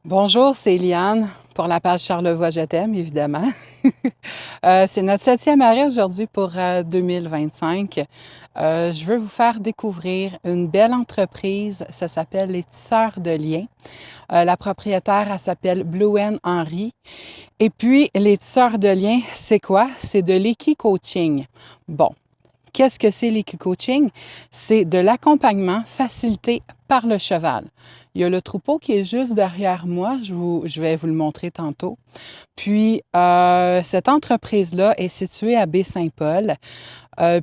Bonjour, c'est Eliane pour la page Charlevoix Je t'aime, évidemment. C'est notre 7e arrêt aujourd'hui pour 2025. Je veux vous faire découvrir une belle entreprise. Ça s'appelle Les Tisseurs de Liens. La propriétaire, elle s'appelle Blouin Henry. Et puis, Les Tisseurs de Liens, c'est quoi? C'est de l'équi-coaching. Bon. Qu'est-ce que c'est l'équi-coaching? C'est de l'accompagnement facilité par le cheval. Il y a le troupeau qui est juste derrière moi. Je vais vous le montrer tantôt. Puis, cette entreprise-là est située à Baie-Saint-Paul.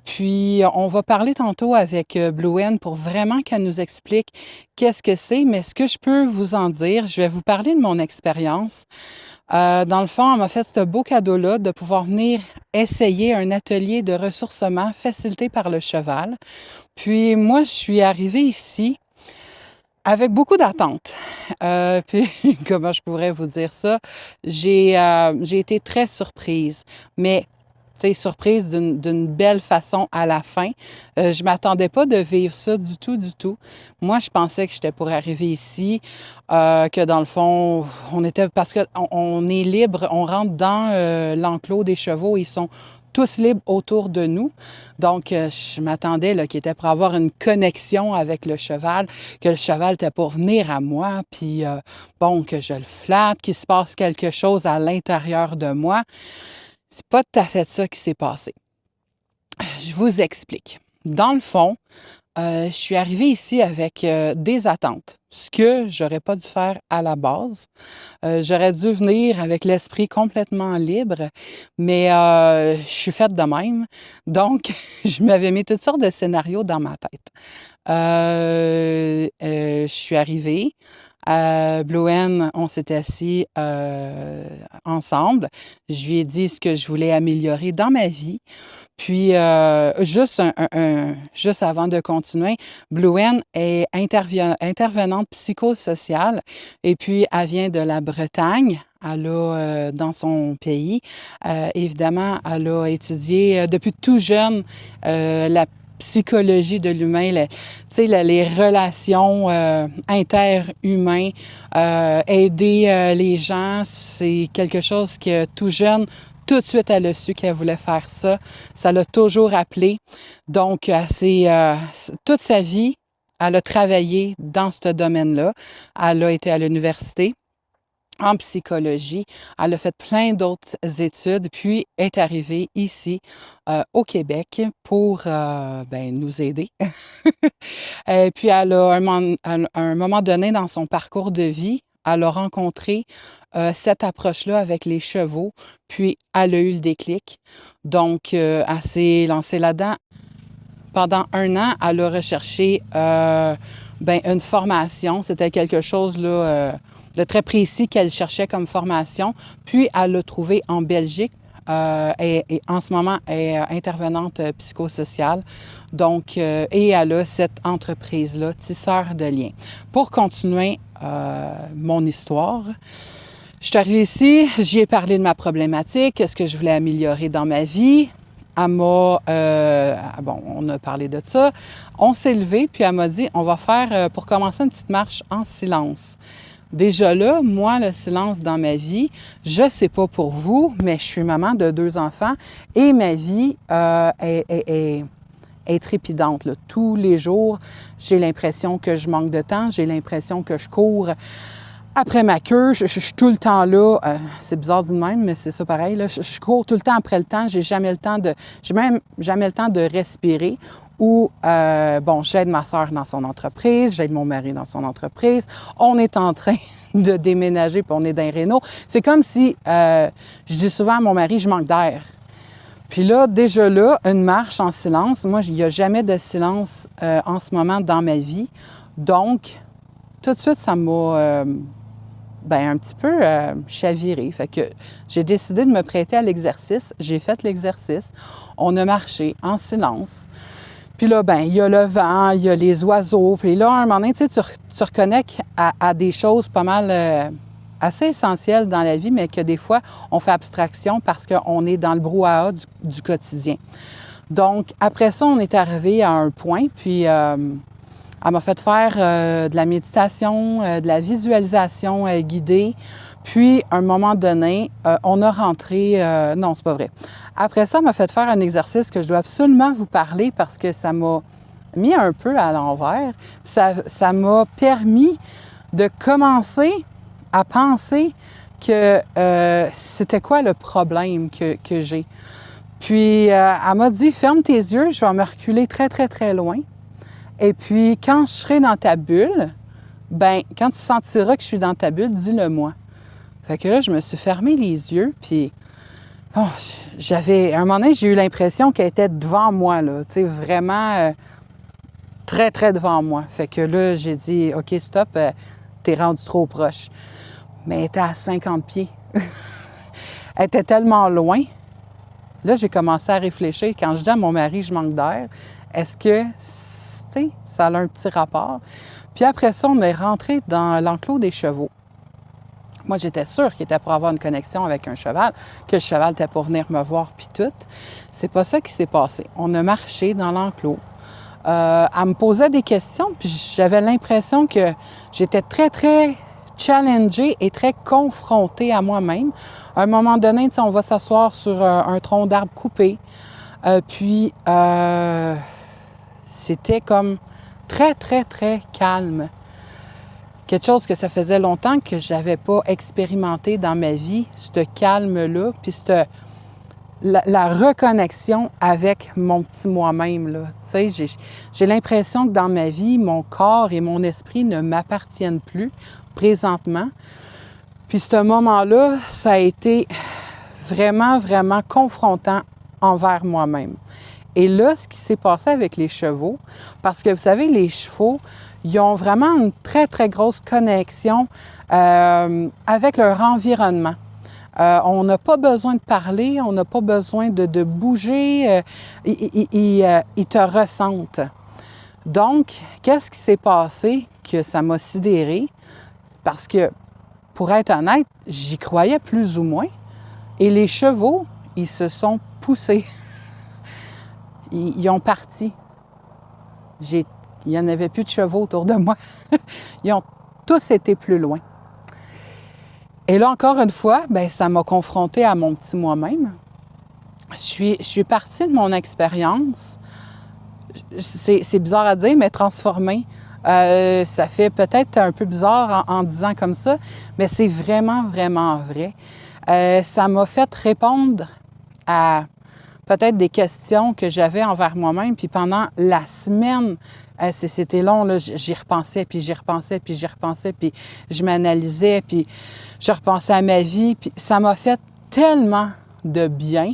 Puis, on va parler tantôt avec Blouin pour vraiment qu'elle nous explique qu'est-ce que c'est. Mais ce que je peux vous en dire, je vais vous parler de mon expérience. Dans le fond, elle m'a fait ce beau cadeau-là de pouvoir venir essayer un atelier de ressourcement facilité par le cheval. Puis, moi, je suis arrivée ici avec beaucoup d'attentes. Puis, comment je pourrais vous dire ça? J'ai été très surprise, mais tu sais, surprise d'une belle façon à la fin. Je m'attendais pas de vivre ça du tout, du tout. Moi, je pensais que j'étais pour arriver ici, que dans le fond, on était, parce qu'on est libre, on rentre dans l'enclos des chevaux, ils sont tous libres autour de nous. Donc, je m'attendais là, qu'il était pour avoir une connexion avec le cheval, que le cheval était pour venir à moi, puis bon, que je le flatte, qu'il se passe quelque chose à l'intérieur de moi. C'est pas tout à fait ça qui s'est passé. Je vous explique. Dans le fond, je suis arrivée ici avec des attentes, ce que j'aurais pas dû faire à la base. J'aurais dû venir avec l'esprit complètement libre, mais je suis faite de même. Donc, je m'avais mis toutes sortes de scénarios dans ma tête. Je suis arrivée. Blouin, on s'était assis ensemble. Je lui ai dit ce que je voulais améliorer dans ma vie. Puis, juste avant de continuer, Blouin est intervenante psychosociale et puis elle vient de la Bretagne. Elle a, dans son pays, évidemment, elle a étudié depuis tout jeune la psychologie de l'humain, les relations interhumaines, aider les gens, c'est quelque chose que tout jeune, tout de suite, elle a su qu'elle voulait faire ça. Ça l'a toujours appelé. Donc, toute sa vie, elle a travaillé dans ce domaine-là. Elle a été à l'université en psychologie. Elle a fait plein d'autres études, puis est arrivée ici au Québec pour nous aider. Et puis, elle a un moment donné dans son parcours de vie, elle a rencontré cette approche-là avec les chevaux, puis elle a eu le déclic. Donc, elle s'est lancée là-dedans. Pendant 1 an, elle a recherché une formation. C'était quelque chose là, de très précis qu'elle cherchait comme formation. Puis, elle l'a trouvé en Belgique. Et en ce moment, elle est intervenante psychosociale. Donc, et elle a cette entreprise-là, Tisseurs de Liens. Pour continuer mon histoire, je suis arrivée ici, j'y ai parlé de ma problématique, ce que je voulais améliorer dans ma vie. Elle m'a, on a parlé de ça. On s'est levé, puis elle m'a dit, on va faire, pour commencer, une petite marche en silence. Déjà là, moi, le silence dans ma vie, je sais pas pour vous, mais je suis maman de 2 enfants et ma vie est trépidante. Là. Tous les jours, j'ai l'impression que je manque de temps, j'ai l'impression que je cours après ma queue, je suis tout le temps là. C'est bizarre d'une même, mais c'est ça pareil. Là. Je cours tout le temps après le temps. J'ai jamais le temps de respirer. Ou j'aide ma soeur dans son entreprise, j'aide mon mari dans son entreprise. On est en train de déménager, puis on est dans les rénaux. C'est comme si je dis souvent à mon mari, je manque d'air. Puis là, déjà là, une marche en silence. Moi, il n'y a jamais de silence en ce moment dans ma vie. Donc, tout de suite, ça m'a un petit peu chaviré. Fait que j'ai décidé de me prêter à l'exercice. J'ai fait l'exercice. On a marché en silence. Puis là, il y a le vent, il y a les oiseaux. Puis là, à un moment donné, tu reconnectes à des choses pas mal assez essentielles dans la vie, mais que des fois, on fait abstraction parce qu'on est dans le brouhaha du quotidien. Donc, après ça, on est arrivé à un point, puis Elle m'a fait faire de la méditation, de la visualisation guidée. Puis, à un moment donné, on a rentré... non, c'est pas vrai. Après ça, elle m'a fait faire un exercice que je dois absolument vous parler parce que ça m'a mis un peu à l'envers. Ça m'a permis de commencer à penser que c'était quoi le problème que j'ai. Puis, elle m'a dit, ferme tes yeux, je vais me reculer très, très, très loin. Et puis, quand je serai dans ta bulle, ben quand tu sentiras que je suis dans ta bulle, dis-le-moi. Fait que là, je me suis fermé les yeux, puis oh, à un moment donné, j'ai eu l'impression qu'elle était devant moi, là, tu sais, vraiment très, très devant moi. Fait que là, j'ai dit, OK, stop, t'es rendu trop proche. Mais elle était à 50 pieds. Elle était tellement loin. Là, j'ai commencé à réfléchir. Quand je dis à mon mari, je manque d'air, est-ce que, tu sais, ça a un petit rapport? Puis après ça, on est rentré dans l'enclos des chevaux. Moi, j'étais sûre qu'il était pour avoir une connexion avec un cheval, que le cheval était pour venir me voir, puis tout. C'est pas ça qui s'est passé. On a marché dans l'enclos. Elle me posait des questions, puis j'avais l'impression que j'étais très, très challengée et très confrontée à moi-même. À un moment donné, on va s'asseoir sur un tronc d'arbre coupé. Puis, c'était comme très, très, très calme. Quelque chose que ça faisait longtemps que je n'avais pas expérimenté dans ma vie, ce calme-là, puis la reconnexion avec mon petit moi-même, là. Tu sais, j'ai l'impression que dans ma vie, mon corps et mon esprit ne m'appartiennent plus présentement. Puis ce moment-là, ça a été vraiment, vraiment confrontant envers moi-même. Et là, ce qui s'est passé avec les chevaux, parce que vous savez, les chevaux, ils ont vraiment une très, très grosse connexion avec leur environnement. On n'a pas besoin de parler, on n'a pas besoin de bouger, ils te ressentent. Donc, qu'est-ce qui s'est passé que ça m'a sidérée? Parce que, pour être honnête, j'y croyais plus ou moins. Et les chevaux, ils se sont poussés. Ils ont parti. Il n'y en avait plus de chevaux autour de moi. Ils ont tous été plus loin. Et là, encore une fois, bien, ça m'a confrontée à mon petit moi-même. Je suis partie de mon expérience. C'est bizarre à dire, mais transformée. Ça fait peut-être un peu bizarre en disant comme ça, mais c'est vraiment, vraiment vrai. Ça m'a fait répondre à peut-être des questions que j'avais envers moi-même. Puis pendant la semaine, c'était long, là, j'y repensais, puis j'y repensais, puis j'y repensais, puis je m'analysais, puis je repensais à ma vie. Puis ça m'a fait tellement de bien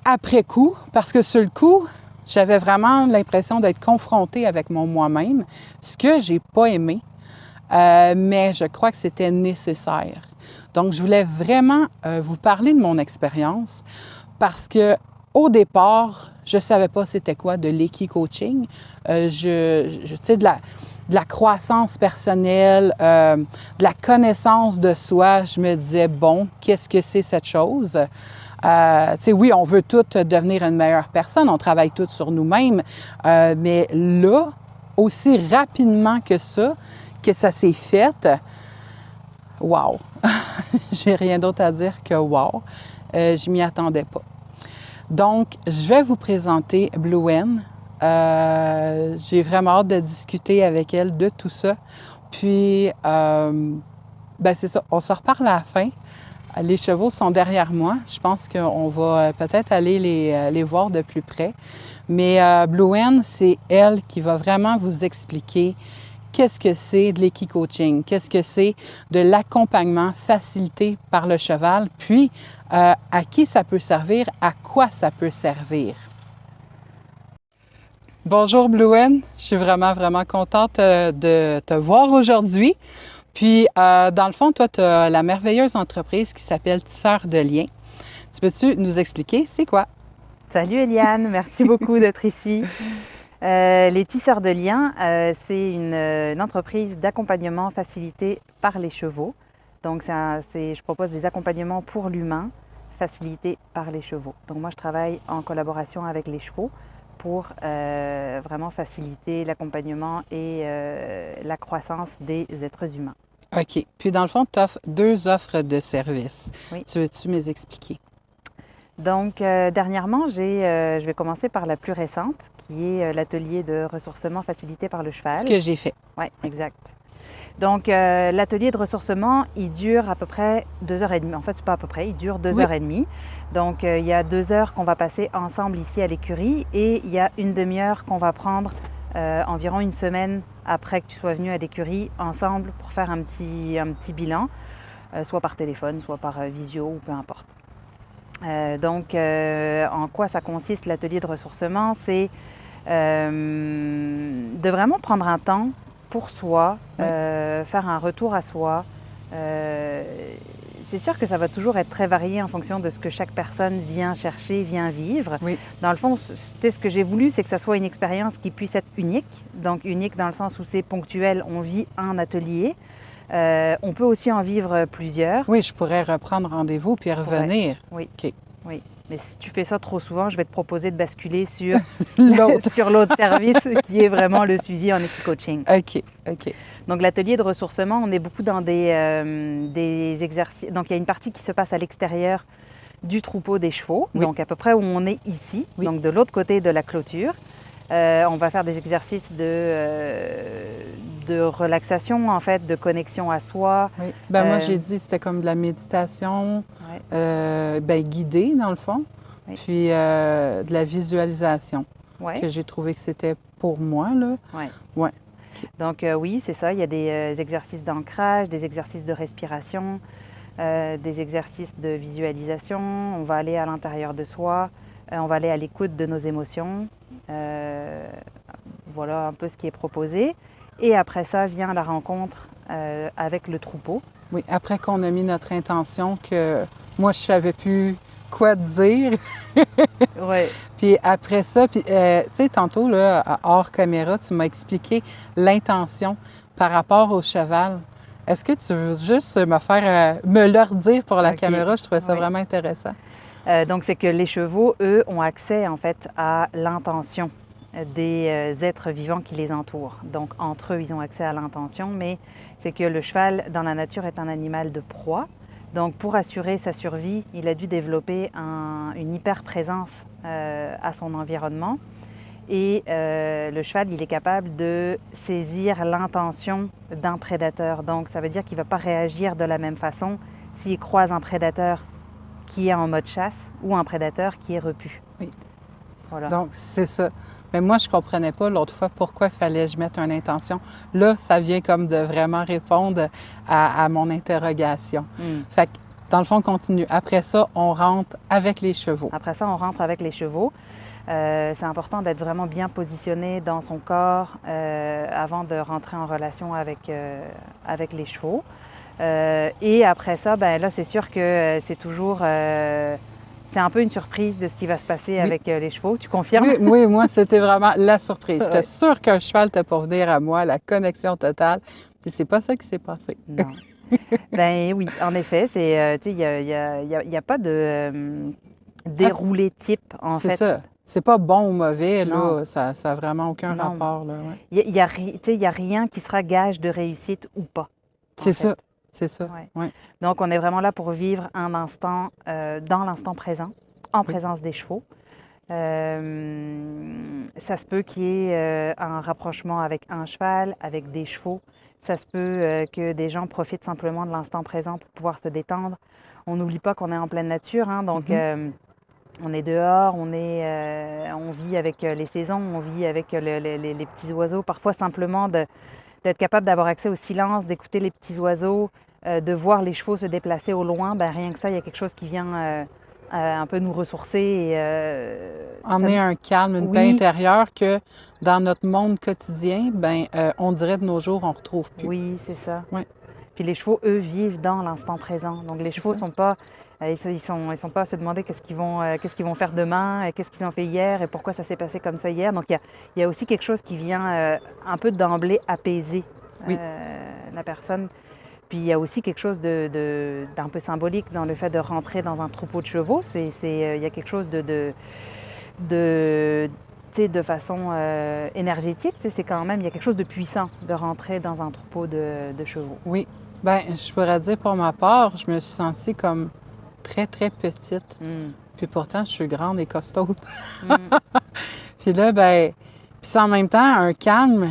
après coup, parce que sur le coup, j'avais vraiment l'impression d'être confrontée avec mon moi-même, ce que j'ai pas aimé, mais je crois que c'était nécessaire. Donc, je voulais vraiment vous parler de mon expérience parce que au départ, je savais pas c'était quoi de l'Equi-Coaching. Tu sais, de la croissance personnelle, de la connaissance de soi. Je me disais, bon, qu'est-ce que c'est cette chose? Tu sais, oui, on veut toutes devenir une meilleure personne, on travaille toutes sur nous-mêmes, mais là, aussi rapidement que ça s'est fait, wow! J'ai rien d'autre à dire que wow! Je m'y attendais pas. Donc, je vais vous présenter Blue Hen. J'ai vraiment hâte de discuter avec elle de tout ça. Puis, ben c'est ça, on se reparle à la fin. Les chevaux sont derrière moi. Je pense qu'on va peut-être aller les voir de plus près. Mais Blue Hen, c'est elle qui va vraiment vous expliquer qu'est-ce que c'est de l'Equi-Coaching, qu'est-ce que c'est de l'accompagnement facilité par le cheval, puis à qui ça peut servir, à quoi ça peut servir. Bonjour Blue Hen, je suis vraiment, vraiment contente de te voir aujourd'hui. Puis, dans le fond, toi, tu as la merveilleuse entreprise qui s'appelle Tisseurs de liens. Tu peux-tu nous expliquer c'est quoi? Salut Eliane, merci beaucoup d'être ici. Les Tisseurs de liens, c'est une entreprise d'accompagnement facilité par les chevaux. Donc, je propose des accompagnements pour l'humain facilités par les chevaux. Donc, moi, je travaille en collaboration avec les chevaux pour vraiment faciliter l'accompagnement et la croissance des êtres humains. OK. Puis dans le fond, tu offres 2 offres de services. Oui. Tu veux-tu me les expliquer? Donc, dernièrement, je vais commencer par la plus récente, qui est l'atelier de ressourcement facilité par le cheval. Ce que j'ai fait. Oui, exact. Donc, l'atelier de ressourcement, il dure à peu près 2h30. En fait, c'est pas à peu près, il dure 2h30. Donc, il y a 2 heures qu'on va passer ensemble ici à l'écurie et il y a une demi-heure qu'on va prendre environ une semaine après que tu sois venu à l'écurie ensemble pour faire un petit bilan, soit par téléphone, soit par visio ou peu importe. Donc, en quoi ça consiste l'atelier de ressourcement? C'est de vraiment prendre un temps pour soi, faire un retour à soi. C'est sûr que ça va toujours être très varié en fonction de ce que chaque personne vient chercher, vient vivre. Oui. Dans le fond, ce que j'ai voulu, c'est que ça soit une expérience qui puisse être unique. Donc unique dans le sens où c'est ponctuel, on vit un atelier. On peut aussi en vivre plusieurs. Oui, je pourrais reprendre rendez-vous puis revenir. Oui. OK. Oui. Mais si tu fais ça trop souvent, je vais te proposer de basculer sur L'autre. sur l'autre service qui est vraiment le suivi en équicoaching. OK. OK. Donc l'atelier de ressourcement, on est beaucoup dans des exercices. Donc il y a une partie qui se passe à l'extérieur du troupeau des chevaux, Oui. donc à peu près où on est ici, Oui. donc de l'autre côté de la clôture. On va faire des exercices de relaxation, en fait, de connexion à soi. Oui. Ben moi, j'ai dit c'était comme de la méditation, Ouais. ben, guidée, dans le fond, Oui. puis de la visualisation, Ouais. que j'ai trouvé que c'était pour moi, là. Ouais. Ouais. Donc oui, c'est ça. Il y a des exercices d'ancrage, des exercices de respiration, des exercices de visualisation. On va aller à l'intérieur de soi. On va aller à l'écoute de nos émotions. Voilà un peu ce qui est proposé. Et après ça vient la rencontre avec le troupeau. Oui, après qu'on a mis notre intention que moi, je savais plus quoi te dire. Ouais. Puis après ça, puis tu sais, tantôt, là, hors caméra, tu m'as expliqué l'intention par rapport au cheval. Est-ce que tu veux juste me le redire pour la Ok. caméra? Je trouvais ça Oui. vraiment intéressant. Donc c'est que les chevaux, eux, ont accès en fait à l'intention des êtres vivants qui les entourent. Donc entre eux, ils ont accès à l'intention, mais c'est que le cheval dans la nature est un animal de proie. Donc pour assurer sa survie, il a dû développer une hyper-présence à son environnement. Et le cheval, il est capable de saisir l'intention d'un prédateur. Donc ça veut dire qu'il ne va pas réagir de la même façon s'il croise un prédateur qui est en mode chasse ou un prédateur qui est repu. Oui. Voilà. Donc, c'est ça. Mais moi, je comprenais pas l'autre fois pourquoi il fallait que je mette une intention. Là, ça vient comme de vraiment répondre à mon interrogation. Fait que, dans le fond, on continue. Après ça, on rentre avec les chevaux. Après ça, on rentre avec les chevaux. C'est important d'être vraiment bien positionné dans son corps avant de rentrer en relation avec les chevaux. Et après ça, ben là, c'est sûr que c'est toujours... c'est un peu une surprise de ce qui va se passer avec les chevaux. Tu confirmes? Oui, oui, moi, c'était vraiment la surprise. J'étais Ouais. sûre qu'un cheval était pour venir à moi, la connexion totale. Puis c'est pas ça qui s'est passé. Non. Ben oui, en effet, c'est, tu sais, il y a pas de déroulé type, en C'est fait. ça. C'est pas bon ou mauvais, Non. là. Ça n'a vraiment aucun Non. rapport, là. Ouais. Il y a rien qui sera gage de réussite ou pas. en C'est fait. ça. C'est ça. Ouais. Ouais. Donc, on est vraiment là pour vivre un instant dans l'instant présent, en présence des chevaux. Ça se peut qu'il y ait un rapprochement avec un cheval, avec des chevaux. Ça se peut que des gens profitent simplement de l'instant présent pour pouvoir se détendre. On n'oublie pas qu'on est en pleine nature, hein, donc on est dehors, on vit avec les saisons, on vit avec les petits oiseaux. Parfois, simplement d'être capable d'avoir accès au silence, d'écouter les petits oiseaux, de voir les chevaux se déplacer au loin, ben, rien que ça, il y a quelque chose qui vient un peu nous ressourcer. Et, Emmener un calme, une paix intérieure que dans notre monde quotidien, ben, on dirait de nos jours, on retrouve plus. Oui, c'est ça. Ouais. Puis les chevaux, eux, vivent dans l'instant présent. Donc les chevaux sont pas, ils sont pas à se demander qu'est-ce qu'ils vont faire demain, qu'est-ce qu'ils ont fait hier et pourquoi ça s'est passé comme ça hier. Donc il y a aussi quelque chose qui vient un peu d'emblée apaiser la personne. Puis il y a aussi quelque chose d'un peu symbolique dans le fait de rentrer dans un troupeau de chevaux. Il y a quelque chose de façon énergétique, c'est quand même, il y a quelque chose de puissant de rentrer dans un troupeau de chevaux. Oui. Ben, je pourrais dire pour ma part, je me suis sentie comme très, très petite. Puis pourtant, je suis grande et costaude. Puis là, ben, puis c'est en même temps un calme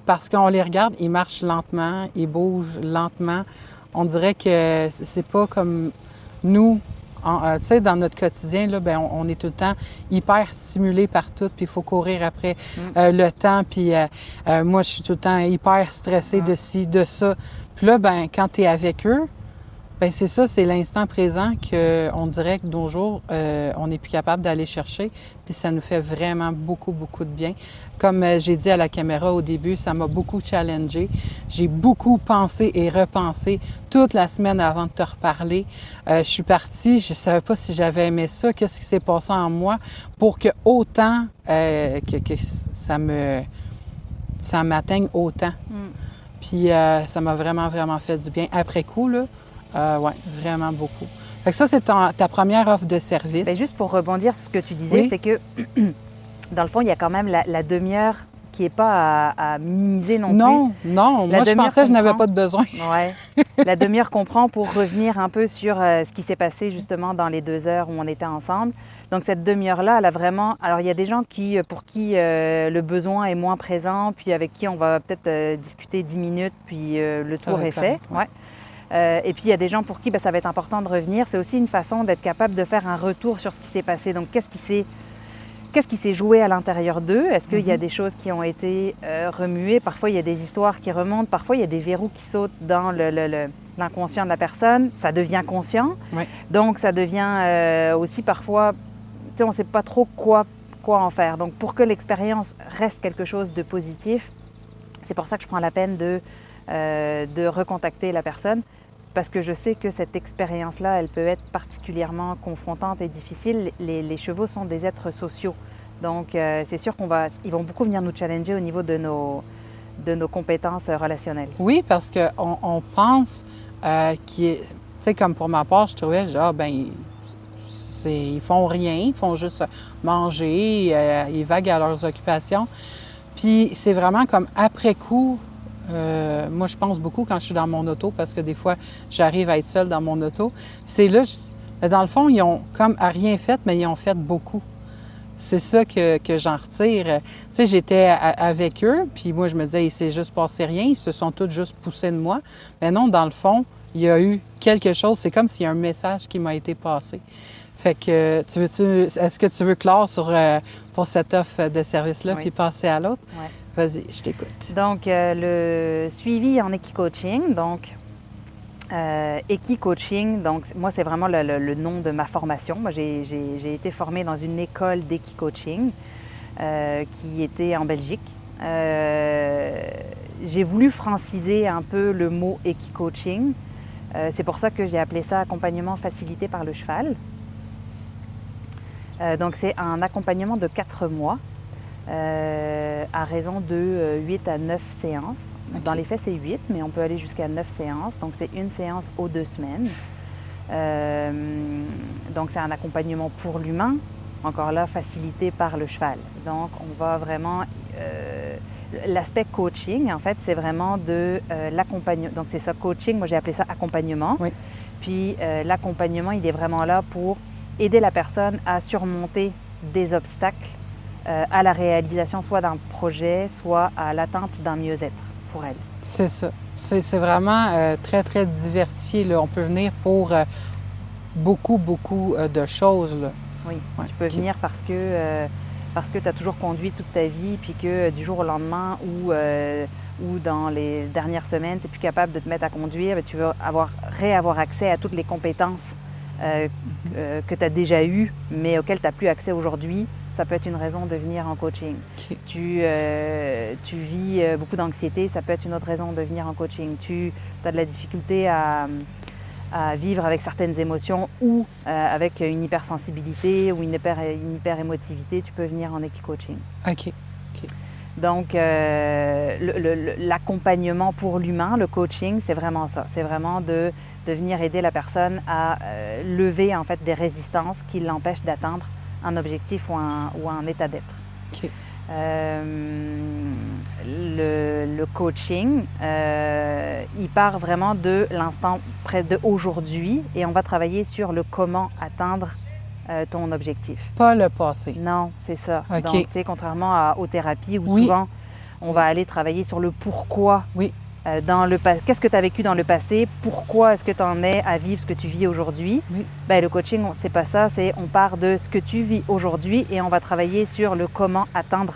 parce qu'on les regarde, ils marchent lentement, ils bougent lentement. On dirait que c'est pas comme nous. Tu sais, dans notre quotidien, là, ben, on est tout le temps hyper stimulé par tout, puis il faut courir après le temps. Puis moi, je suis tout le temps hyper stressée de ci, de ça. Puis là, ben, quand tu es avec eux, ben c'est ça, c'est l'instant présent qu'on dirait que nos jours, on n'est plus capable d'aller chercher. Puis ça nous fait vraiment beaucoup, beaucoup de bien. Comme j'ai dit à la caméra au début, ça m'a beaucoup challengée. J'ai beaucoup pensé et repensé toute la semaine avant de te reparler. Je suis partie, je ne savais pas si j'avais aimé ça, qu'est-ce qui s'est passé en moi pour que autant que ça m'atteigne autant. Puis ça m'a vraiment, vraiment fait du bien. Après coup, là, oui, vraiment beaucoup. Fait que ça, c'est ta première offre de service. Bien, juste pour rebondir sur ce que tu disais, Oui. c'est que dans le fond, il y a quand même la demi-heure qui n'est pas à minimiser non plus. Non, La moi je demi-heure pensais que je n'avais comprend. pas de besoin. Ouais. La demi-heure qu'on prend pour revenir un peu sur ce qui s'est passé justement dans les 2 heures où on était ensemble. Donc cette demi-heure-là, elle a vraiment... Alors il y a des gens pour qui le besoin est moins présent, puis avec qui on va peut-être discuter 10 minutes, puis le Ça tour va est être fait. correct, ouais. Et puis il y a des gens pour qui ça va être important de revenir. C'est aussi une façon d'être capable de faire un retour sur ce qui s'est passé. Donc qu'est-ce qui s'est joué à l'intérieur d'eux? Est-ce qu'il y a des choses qui ont été remuées? Parfois, il y a des histoires qui remontent. Parfois, il y a des verrous qui sautent dans l'inconscient de la personne. Ça devient conscient. Ouais. Donc, ça devient aussi parfois, tu sais, on ne sait pas trop quoi en faire. Donc, pour que l'expérience reste quelque chose de positif, c'est pour ça que je prends la peine de recontacter la personne. Parce que je sais que cette expérience-là, elle peut être particulièrement confrontante et difficile. Les chevaux sont des êtres sociaux. Donc, c'est sûr ils vont beaucoup venir nous challenger au niveau de nos compétences relationnelles. Oui, parce qu'on pense tu sais, comme pour ma part, je trouvais, genre, ben, ils font rien, ils font juste manger, ils vaguent à leurs occupations. Puis c'est vraiment comme après coup. Moi, je pense beaucoup quand je suis dans mon auto parce que des fois, j'arrive à être seule dans mon auto. C'est là, dans le fond, ils ont comme à rien fait, mais ils ont fait beaucoup. C'est ça que j'en retire. Tu sais, j'étais avec eux, puis moi, je me disais, il s'est juste passé rien, ils se sont tous juste poussés de moi. Mais non, dans le fond, il y a eu quelque chose. C'est comme s'il y a un message qui m'a été passé. Fait que, est-ce que tu veux clore pour cette offre de service-là, Oui. puis passer à l'autre? Ouais. Vas-y, je t'écoute. Donc, le suivi en équi-coaching. Donc, équi-coaching, donc moi, c'est vraiment le nom de ma formation. Moi, j'ai été formée dans une école d'équi-coaching qui était en Belgique. J'ai voulu franciser un peu le mot équi-coaching. C'est pour ça que j'ai appelé ça accompagnement facilité par le cheval. Donc, c'est un accompagnement de 4 mois. À raison de 8 à 9 séances. Okay. Dans les faits, c'est 8, mais on peut aller jusqu'à 9 séances. Donc, c'est une séance aux 2 semaines. Donc, c'est un accompagnement pour l'humain, encore là, facilité par le cheval. Donc, on va vraiment... l'aspect coaching, en fait, c'est vraiment de l'accompagnement. Donc, c'est ça, coaching, moi j'ai appelé ça accompagnement. Oui. Puis, l'accompagnement, il est vraiment là pour aider la personne à surmonter des obstacles à la réalisation soit d'un projet, soit à l'atteinte d'un mieux-être pour elle. C'est ça. C'est vraiment très, très diversifié, là. On peut venir pour beaucoup, beaucoup de choses, là. Oui, ouais, tu peux venir parce que tu as toujours conduit toute ta vie, puis que du jour au lendemain ou dans les dernières semaines, tu n'es plus capable de te mettre à conduire, tu veux réavoir accès à toutes les compétences que tu as déjà eues, mais auxquelles tu n'as plus accès aujourd'hui. Ça peut être une raison de venir en coaching. Okay. Tu vis beaucoup d'anxiété, ça peut être une autre raison de venir en coaching. Tu as de la difficulté à vivre avec certaines émotions ou avec une hypersensibilité ou une hyper-émotivité, tu peux venir en équi-coaching. OK. Donc, l'accompagnement pour l'humain, le coaching, c'est vraiment ça. C'est vraiment de venir aider la personne à lever en fait des résistances qui l'empêchent d'atteindre un objectif ou un état d'être. OK. Le coaching, il part vraiment de l'instant près d'aujourd'hui et on va travailler sur le comment atteindre ton objectif. Pas le passé. Non, c'est ça. OK. Donc, tu sais, contrairement aux thérapies où Oui. souvent on Oui. va aller travailler sur le pourquoi. Oui. Qu'est-ce que tu as vécu dans le passé? Pourquoi est-ce que tu en es à vivre ce que tu vis aujourd'hui? Oui. Ben, le coaching, c'est pas ça. On part de ce que tu vis aujourd'hui et on va travailler sur le comment atteindre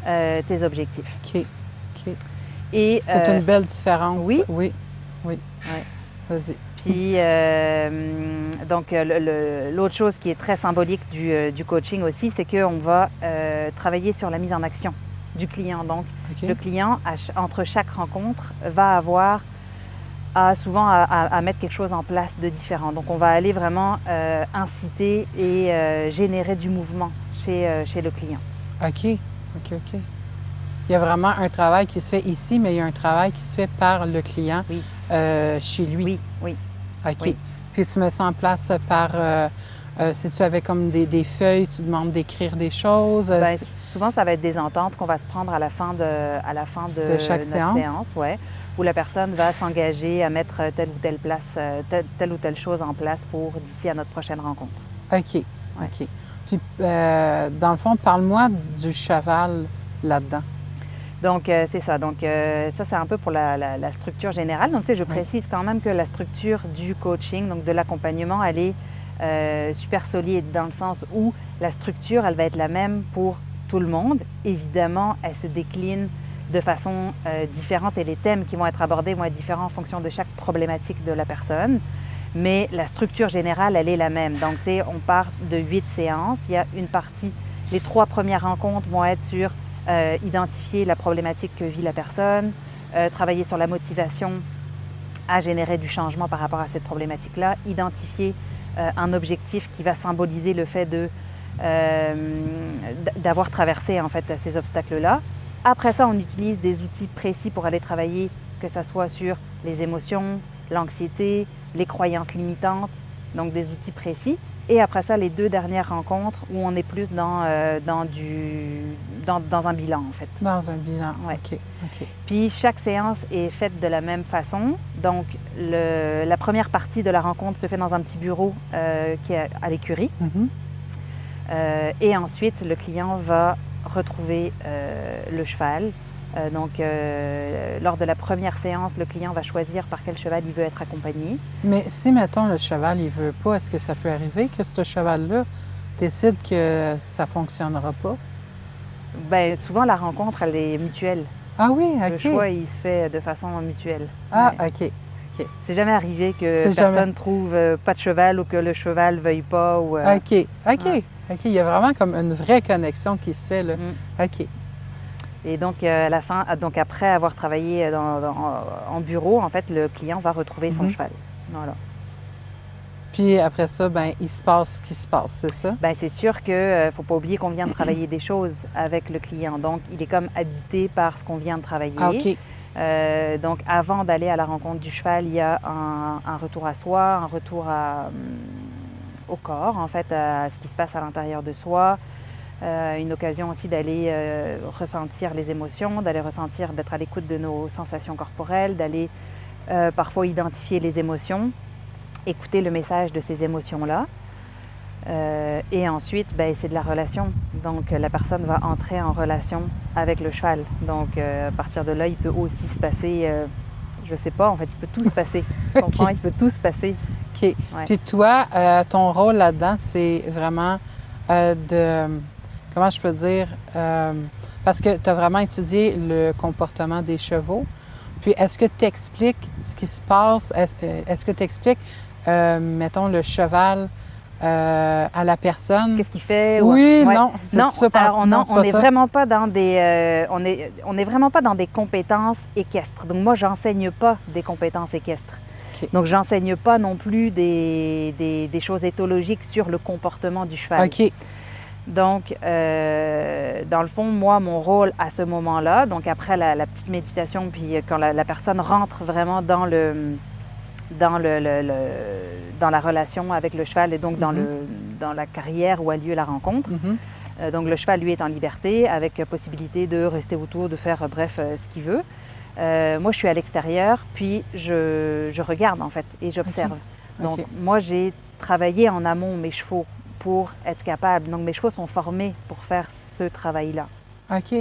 tes objectifs. OK. OK. Et, C'est une belle différence. oui. Oui. Oui. Ouais. Vas-y. Puis, donc, l'autre chose qui est très symbolique du coaching aussi, c'est qu'on va travailler sur la mise en action du client. Donc, OK. le client, entre chaque rencontre, va avoir souvent à mettre quelque chose en place de différent. Donc, on va aller vraiment inciter et générer du mouvement chez le client. OK. OK, OK. Il y a vraiment un travail qui se fait ici, mais il y a un travail qui se fait par le client Oui. chez lui. Oui, oui. OK. Oui. Puis tu mets ça en place par... si tu avais comme des feuilles, tu demandes d'écrire des choses. Ben, souvent, ça va être des ententes qu'on va se prendre à la fin de chaque notre séance, ouais, où la personne va s'engager à mettre telle ou telle chose en place pour d'ici à notre prochaine rencontre. OK. Ouais. OK. Puis, dans le fond, parle-moi du cheval là-dedans. Donc, c'est ça. Donc, ça, c'est un peu pour la structure générale. Donc, tu sais, je précise quand même que la structure du coaching, donc de l'accompagnement, elle est super solide dans le sens où la structure, elle va être la même pour tout le monde. Évidemment, elle se décline de façon différente et les thèmes qui vont être abordés vont être différents en fonction de chaque problématique de la personne. Mais la structure générale, elle est la même. Donc, tu sais, on part de 8 séances. Il y a une partie, les 3 premières rencontres vont être sur identifier la problématique que vit la personne, travailler sur la motivation à générer du changement par rapport à cette problématique-là, identifier un objectif qui va symboliser le fait d'avoir traversé en fait ces obstacles-là. Après ça, on utilise des outils précis pour aller travailler, que ce soit sur les émotions, l'anxiété, les croyances limitantes, donc des outils précis. Et après ça, les 2 dernières rencontres où on est plus dans un bilan en fait. Dans un bilan, Ouais. OK. OK. Puis chaque séance est faite de la même façon. Donc la première partie de la rencontre se fait dans un petit bureau qui est à l'écurie. Mm-hmm. Et ensuite, le client va retrouver le cheval. Lors de la première séance, le client va choisir par quel cheval il veut être accompagné. Mais si, mettons, le cheval, il veut pas, est-ce que ça peut arriver que ce cheval-là décide que ça fonctionnera pas? Ben, souvent, la rencontre, elle est mutuelle. Ah oui, OK. Le choix, il se fait de façon mutuelle. Ah, Ouais. OK. OK. C'est jamais arrivé que C'est jamais- personne trouve pas de cheval ou que le cheval veuille pas. Ou, OK. OK. Ouais. OK. Il y a vraiment comme une vraie connexion qui se fait, là. OK. Et donc, à la fin, donc après avoir travaillé en bureau, en fait, le client va retrouver son Mhm. cheval. Voilà. Puis après ça, ben il se passe ce qui se passe, c'est ça? Ben, c'est sûr qu'il ne faut pas oublier qu'on vient de travailler des choses avec le client. Donc, il est comme habité par ce qu'on vient de travailler. Ah, OK. Donc, avant d'aller à la rencontre du cheval, il y a un retour à soi, un retour au corps, en fait, à ce qui se passe à l'intérieur de soi. Une occasion aussi d'aller ressentir les émotions, d'être à l'écoute de nos sensations corporelles, d'aller parfois identifier les émotions, écouter le message de ces émotions-là. Et ensuite, ben, c'est de la relation. Donc, la personne va entrer en relation avec le cheval. Donc, à partir de là, il peut aussi se passer, je sais pas, en fait, il peut tout se passer. Tu comprends? OK. Il peut tout se passer. OK. Ouais. Puis toi, ton rôle là-dedans, c'est vraiment comment je peux dire, parce que tu as vraiment étudié le comportement des chevaux. Puis est-ce que tu expliques ce qui se passe? Est-ce que tu expliques, mettons, le cheval à la personne? Qu'est-ce qu'il fait? Oui, Ouais. non, c'est Non, ça. alors, Non, c'est on pas n'est ça. vraiment pas dans des, on est vraiment pas dans des compétences équestres. Donc moi, j'enseigne pas des compétences équestres. OK. Donc j'enseigne pas non plus des choses éthologiques sur le comportement du cheval. OK. Donc, dans le fond, moi, mon rôle à ce moment-là, donc après la petite méditation, puis quand la personne rentre vraiment dans la relation avec le cheval et donc dans la carrière où a lieu la rencontre, Mhm. Donc le cheval, lui, est en liberté avec possibilité de rester autour, de faire, bref, ce qu'il veut. Moi, je suis à l'extérieur, puis je regarde en fait et j'observe. Donc moi, j'ai travaillé en amont mes chevaux pour être capable. Donc mes chevaux sont formés pour faire ce travail-là. OK.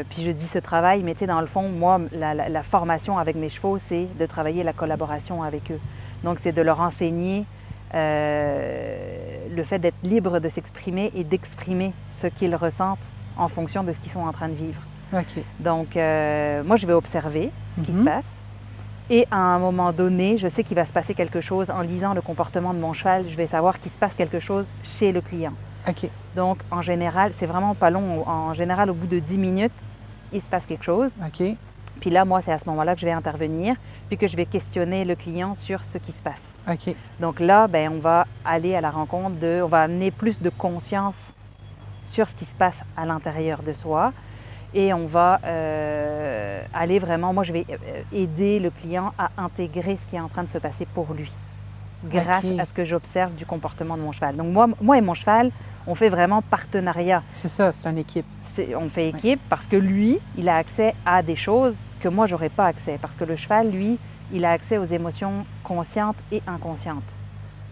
Puis je dis ce travail, mais tu sais, dans le fond, moi, la formation avec mes chevaux, c'est de travailler la collaboration avec eux. Donc c'est de leur enseigner le fait d'être libre de s'exprimer et d'exprimer ce qu'ils ressentent en fonction de ce qu'ils sont en train de vivre. OK. Donc moi, je vais observer ce qui se passe. Et à un moment donné, je sais qu'il va se passer quelque chose. En lisant le comportement de mon cheval, je vais savoir qu'il se passe quelque chose chez le client. OK. Donc, en général, c'est vraiment pas long. En général, au bout de 10 minutes, il se passe quelque chose. OK. Puis là, moi, c'est à ce moment-là que je vais intervenir, puis que je vais questionner le client sur ce qui se passe. OK. Donc là, ben, on va aller à la rencontre on va amener plus de conscience sur ce qui se passe à l'intérieur de soi. Et on va aller vraiment, moi je vais aider le client à intégrer ce qui est en train de se passer pour lui, grâce à ce que j'observe du comportement de mon cheval. Donc moi et mon cheval, on fait vraiment partenariat. C'est ça, c'est une équipe. On fait équipe parce que lui, il a accès à des choses que moi, j'aurais pas accès. Parce que le cheval, lui, il a accès aux émotions conscientes et inconscientes.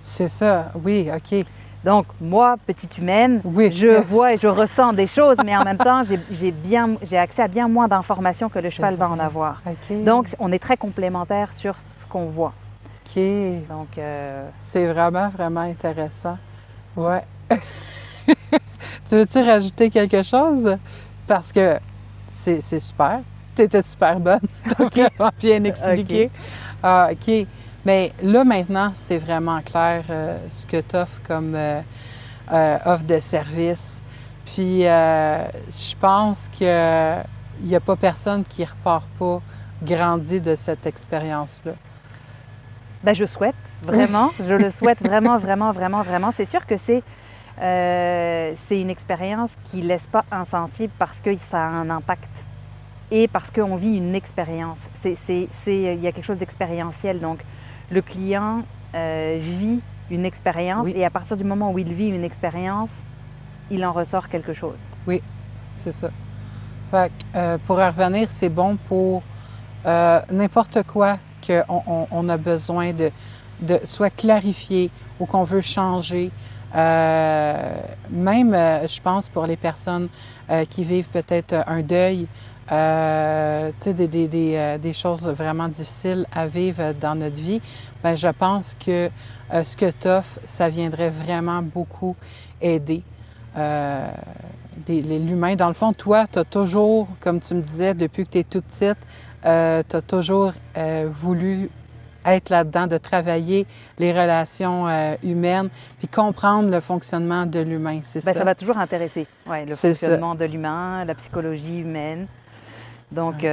C'est ça, oui, OK. Donc, moi, petite humaine, je vois et je ressens des choses, mais en même temps, j'ai accès à bien moins d'informations que le cheval va en avoir. Okay. Donc, on est très complémentaires sur ce qu'on voit. OK. Donc, c'est vraiment, vraiment intéressant. Ouais. Tu veux-tu rajouter quelque chose? Parce que c'est super. Tu étais super bonne. Tu as vraiment bien expliqué. OK. Mais là, maintenant, c'est vraiment clair ce que tu offres comme offre de service. Puis, je pense qu'il n'y a pas personne qui ne repart pas grandi de cette expérience-là. Ben, je souhaite, vraiment. Je le souhaite vraiment, vraiment, vraiment, vraiment. C'est sûr que c'est une expérience qui ne laisse pas insensible parce que ça a un impact et parce qu'on vit une expérience. Il y a quelque chose d'expérientiel. Donc, le client vit une expérience et à partir du moment où il vit une expérience, il en ressort quelque chose. Oui, c'est ça. Fait que, pour en revenir, c'est bon pour n'importe quoi qu'on a besoin de soit clarifier ou qu'on veut changer. Même, je pense, pour les personnes qui vivent peut-être un deuil, des choses vraiment difficiles à vivre dans notre vie, bien, je pense que ce que tu offres, ça viendrait vraiment beaucoup aider l'humain. Dans le fond, toi, tu as toujours, comme tu me disais, depuis que tu es toute petite, tu as toujours voulu être là-dedans, de travailler les relations humaines, puis comprendre le fonctionnement de l'humain, c'est ça? Ça va toujours intéresser, le fonctionnement de l'humain, la psychologie humaine. Donc,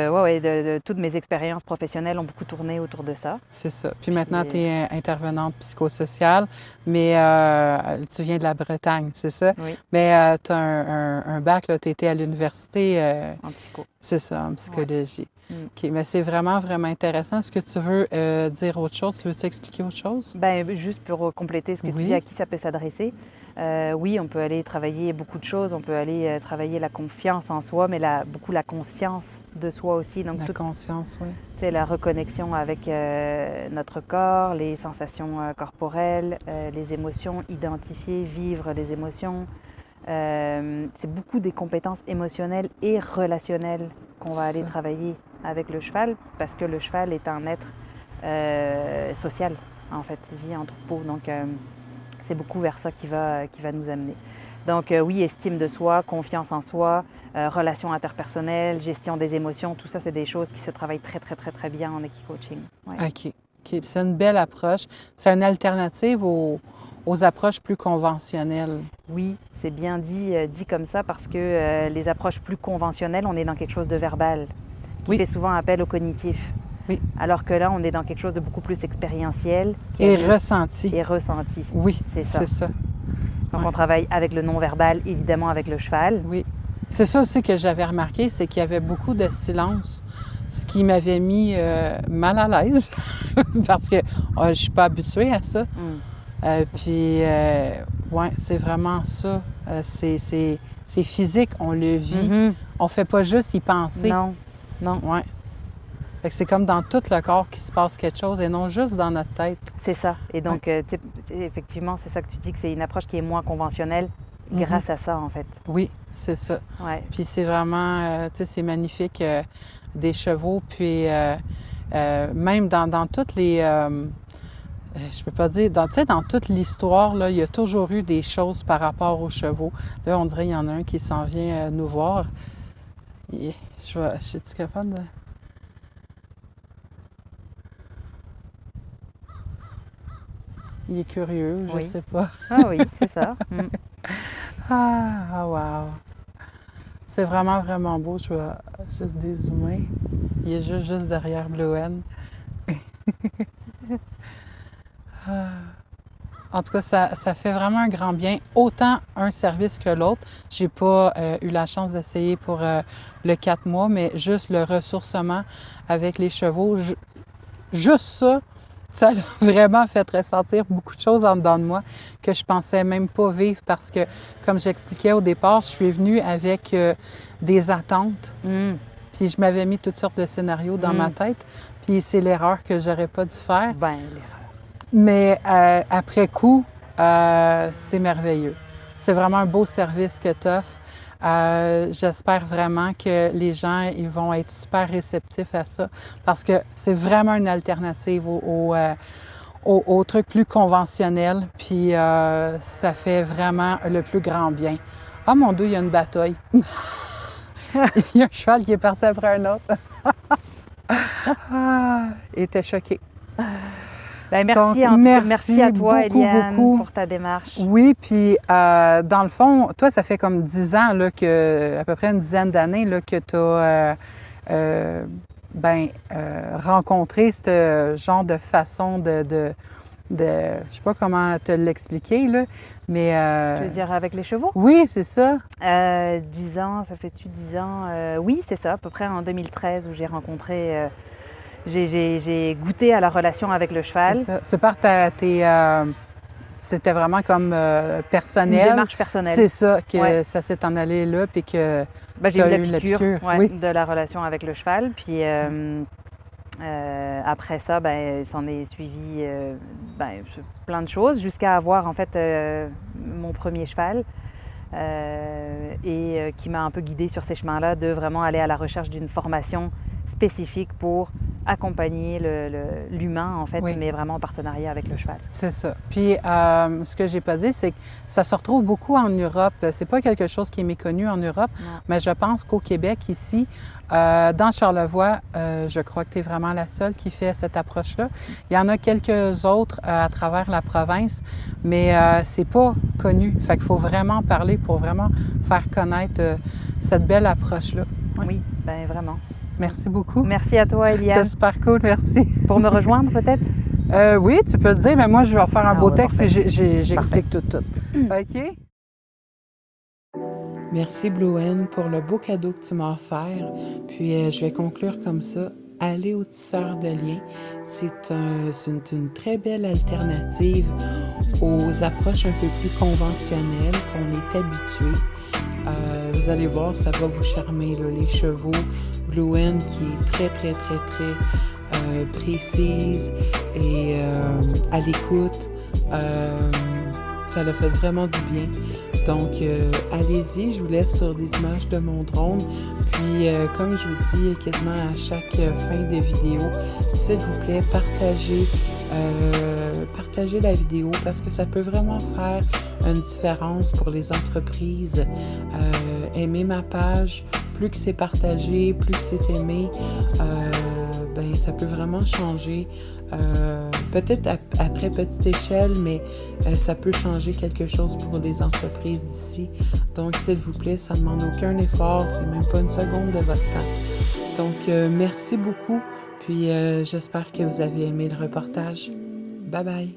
toutes mes expériences professionnelles ont beaucoup tourné autour de ça. C'est ça. Puis maintenant, tu es intervenante psychosociale, mais tu viens de la Bretagne, c'est ça? Oui. Mais tu as un bac, tu étais à l'université. En psycho. C'est ça, en psychologie. Ouais. OK, mais c'est vraiment, vraiment intéressant. Est-ce que tu veux dire autre chose? Tu veux-tu expliquer autre chose? Bien, juste pour compléter ce que tu dis, à qui ça peut s'adresser. Oui, on peut aller travailler beaucoup de choses. On peut aller travailler la confiance en soi, mais beaucoup la conscience de soi aussi. Donc, la conscience, oui. C'est la reconnexion avec notre corps, les sensations corporelles, les émotions, identifier, vivre les émotions. C'est beaucoup des compétences émotionnelles et relationnelles qu'on va aller travailler avec le cheval, parce que le cheval est un être social, en fait, il vit en troupeau. Donc, c'est beaucoup vers ça qui va nous amener. Donc oui, estime de soi, confiance en soi, relations interpersonnelles, gestion des émotions, tout ça, c'est des choses qui se travaillent très, très, très, très bien en équicoaching. Ouais. OK. C'est une belle approche. C'est une alternative aux approches plus conventionnelles. Oui, c'est bien dit comme ça parce que les approches plus conventionnelles, on est dans quelque chose de verbal, qui fait souvent appel au cognitif. Oui. Alors que là, on est dans quelque chose de beaucoup plus expérientiel. Et ressenti. Et ressenti. Oui, c'est ça. Donc, on travaille avec le non-verbal, évidemment avec le cheval. Oui. C'est ça aussi que j'avais remarqué, c'est qu'il y avait beaucoup de silence, ce qui m'avait mis mal à l'aise, parce que je ne suis pas habituée à ça. Puis, c'est vraiment ça C'est physique, on le vit. Mhm. On ne fait pas juste y penser. Non, non, Ouais. Fait que c'est comme dans tout le corps qu'il se passe quelque chose et non juste dans notre tête. c'est ça. Et donc, tu sais, effectivement, c'est ça que tu dis, que c'est une approche qui est moins conventionnelle grâce à ça, en fait. Oui, c'est ça. Ouais. Puis c'est vraiment, tu sais, c'est magnifique, des chevaux. Puis même dans toutes les, je peux pas dire, tu sais, dans toute l'histoire, là, il y a toujours eu des choses par rapport aux chevaux. Là, on dirait qu'il y en a un qui s'en vient nous voir. Et je suis-tu capable de... Il est curieux, je Oui. sais pas. Ah oui, c'est ça. Mm. Wow! C'est vraiment, vraiment beau. Je vais juste dézoomer. Il est juste derrière Blue Hen. En tout cas, ça fait vraiment un grand bien. Autant un service que l'autre. J'ai pas eu la chance d'essayer pour le 4 mois, mais juste le ressourcement avec les chevaux, juste ça a vraiment fait ressentir beaucoup de choses en dedans de moi que je pensais même pas vivre parce que, comme j'expliquais au départ, je suis venue avec des attentes. Mm. Puis je m'avais mis toutes sortes de scénarios dans ma tête. Puis c'est l'erreur que j'aurais pas dû faire. Ben, l'erreur. Mais après coup, c'est merveilleux. C'est vraiment un beau service que tu offres. J'espère vraiment que les gens ils vont être super réceptifs à ça parce que c'est vraiment une alternative aux trucs plus conventionnels. Puis ça fait vraiment le plus grand bien. Ah mon Dieu, il y a une bataille. Il y a un cheval qui est parti après un autre. Il était choqué. Ben, merci, Donc, en tout cas, merci à toi, beaucoup, Eliane, beaucoup. pour ta démarche. Oui, puis dans le fond, toi, ça fait comme 10 ans, là, à peu près une dizaine d'années là, que tu as rencontré ce genre de façon de je sais pas comment te l'expliquer, là, mais... Tu veux dire avec les chevaux? Oui, c'est ça. 10 ans, ça fait-tu 10 ans? Oui, c'est ça, à peu près en 2013 où j'ai rencontré, j'ai goûté à la relation avec le cheval. C'est ça. C'est par c'était vraiment comme Une personnel. démarche personnelle. C'est ça, que Ouais. ça s'est en allé là, puis que Ben, j'ai tu as eu la piqûre, ouais, Oui. de la relation avec le cheval. Puis après ça, ben, il s'en est suivi plein de choses jusqu'à avoir en fait mon premier cheval et qui m'a un peu guidée sur ces chemins-là de vraiment aller à la recherche d'une formation spécifique pour accompagner l'humain en fait, Oui. mais vraiment en partenariat avec le cheval. C'est ça. Puis, ce que j'ai pas dit, c'est que ça se retrouve beaucoup en Europe. C'est pas quelque chose qui est méconnu en Europe, Non. mais je pense qu'au Québec, ici, dans Charlevoix, je crois que tu es vraiment la seule qui fait cette approche-là. Il y en a quelques autres à travers la province, mais c'est pas connu. Fait qu'il faut vraiment parler pour vraiment faire connaître cette belle approche-là. Ouais. Oui, ben vraiment. Merci beaucoup. Merci à toi, C'était Eliane. super cool, merci. Pour me rejoindre peut-être? Oui, tu peux le dire, mais moi, je vais faire un beau ouais, texte parfait. puis j'explique tout. OK? Merci, Blue Hen, pour le beau cadeau que tu m'as offert. Puis, je vais conclure comme ça. Aller au tisseur de liens, c'est une très belle alternative aux approches un peu plus conventionnelles qu'on est habitué. Vous allez voir, ça va vous charmer, là, les chevaux. Blue Hen qui est très, très, très, très précise et à l'écoute. Ça l'a fait vraiment du bien. Donc, allez-y, je vous laisse sur des images de mon drone. Puis, comme je vous dis quasiment à chaque fin de vidéo, s'il vous plaît, partagez la vidéo parce que ça peut vraiment faire une différence pour les entreprises. Aimez ma page, plus que c'est partagé, plus que c'est aimé, ça peut vraiment changer. Peut-être à très petite échelle, mais ça peut changer quelque chose pour les entreprises d'ici. Donc, s'il vous plaît, ça ne demande aucun effort, c'est même pas une seconde de votre temps. Donc, merci beaucoup, puis j'espère que vous avez aimé le reportage. Bye bye!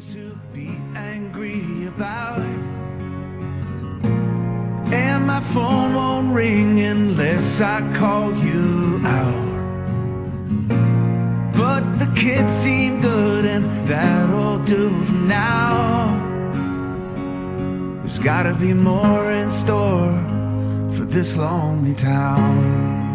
things to be angry about. And my phone won't ring unless I call you out. But the kids seem good and that'll do for now. There's gotta be more in store for this lonely town.